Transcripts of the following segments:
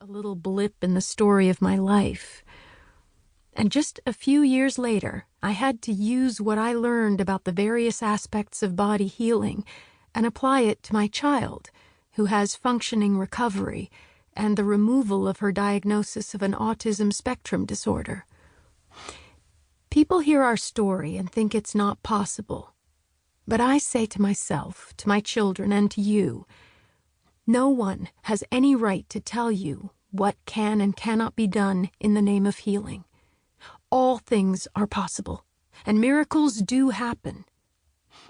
little blip in the story of my life. And just a few years later, I had to use what I learned about the various aspects of body healing and apply it to my child, who has functioning recovery and the removal of her diagnosis of an autism spectrum disorder. People hear our story and think it's not possible. But I say to myself, to my children, and to you, no one has any right to tell you what can and cannot be done in the name of healing. All things are possible, and miracles do happen.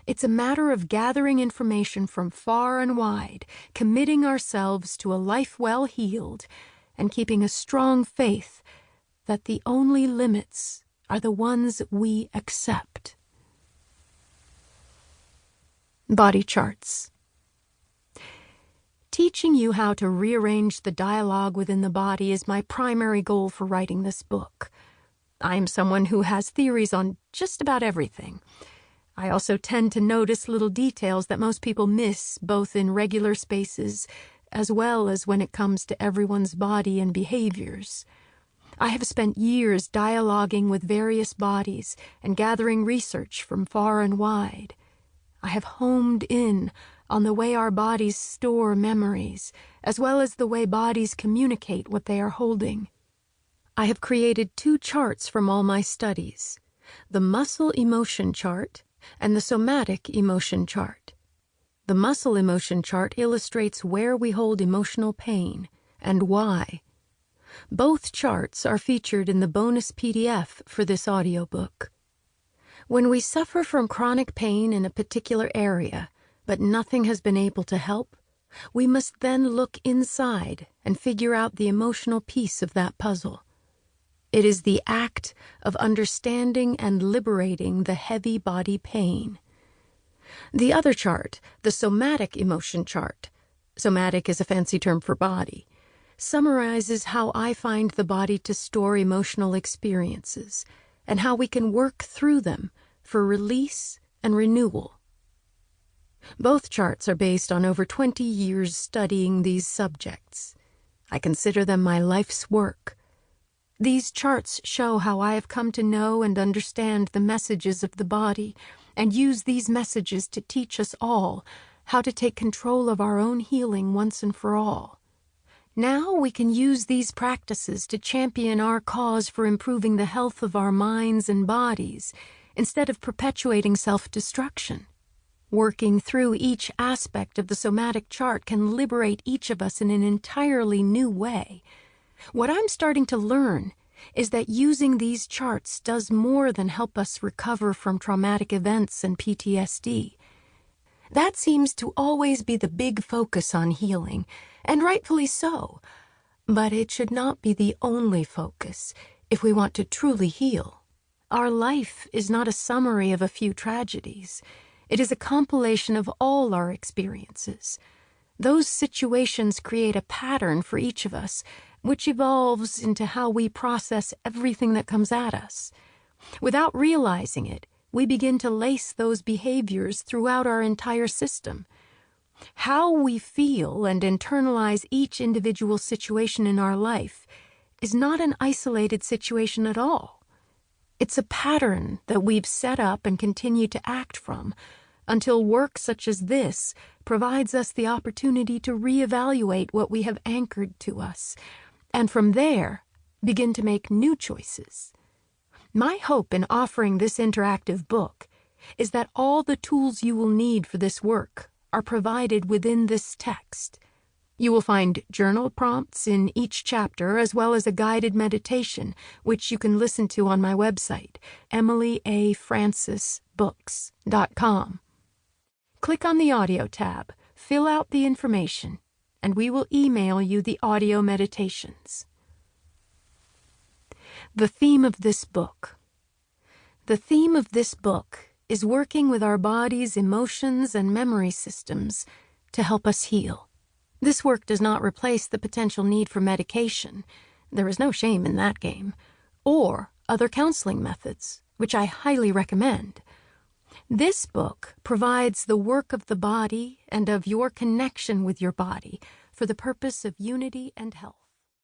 It's a matter of gathering information from far and wide, committing ourselves to a life well healed, and keeping a strong faith that the only limits are the ones we accept. Body charts. Teaching you how to rearrange the dialogue within the body is my primary goal for writing this book. I am someone who has theories on just about everything. I also tend to notice little details that most people miss, both in regular spaces as well as when it comes to everyone's body and behaviors. I have spent years dialoguing with various bodies and gathering research from far and wide. I have homed in on the way our bodies store memories, as well as the way bodies communicate what they are holding. I have created 2 charts from all my studies, the muscle emotion chart and the somatic emotion chart. The muscle emotion chart illustrates where we hold emotional pain and why. Both charts are featured in the bonus PDF for this audiobook. When we suffer from chronic pain in a particular area, but nothing has been able to help, we must then look inside and figure out the emotional piece of that puzzle. It is the act of understanding and liberating the heavy body pain. The other chart, the somatic emotion chart, somatic is a fancy term for body, summarizes how I find the body to store emotional experiences and how we can work through them for release and renewal. Both charts are based on over 20 years studying these subjects. I consider them my life's work. These charts show how I have come to know and understand the messages of the body and use these messages to teach us all how to take control of our own healing once and for all. Now we can use these practices to champion our cause for improving the health of our minds and bodies instead of perpetuating self-destruction. Working through each aspect of the somatic chart can liberate each of us in an entirely new way. What I'm starting to learn is that using these charts does more than help us recover from traumatic events and PTSD. That seems to always be the big focus on healing, and rightfully so. But it should not be the only focus if we want to truly heal. Our life is not a summary of a few tragedies. It is a compilation of all our experiences. Those situations create a pattern for each of us, which evolves into how we process everything that comes at us. Without realizing it, we begin to lace those behaviors throughout our entire system. How we feel and internalize each individual situation in our life is not an isolated situation at all. It's a pattern that we've set up and continue to act from until work such as this provides us the opportunity to reevaluate what we have anchored to us, and from there, begin to make new choices. My hope in offering this interactive book is that all the tools you will need for this work are provided within this text. You will find journal prompts in each chapter, as well as a guided meditation, which you can listen to on my website, emilyafrancisbooks.com. Click on the audio tab, fill out the information, and we will email you the audio meditations. The theme of this book. The theme of this book is working with our body's emotions and memory systems to help us heal. This work does not replace the potential need for medication. There is no shame in that game. Or other counseling methods, which I highly recommend. This book provides the work of the body and of your connection with your body for the purpose of unity and health.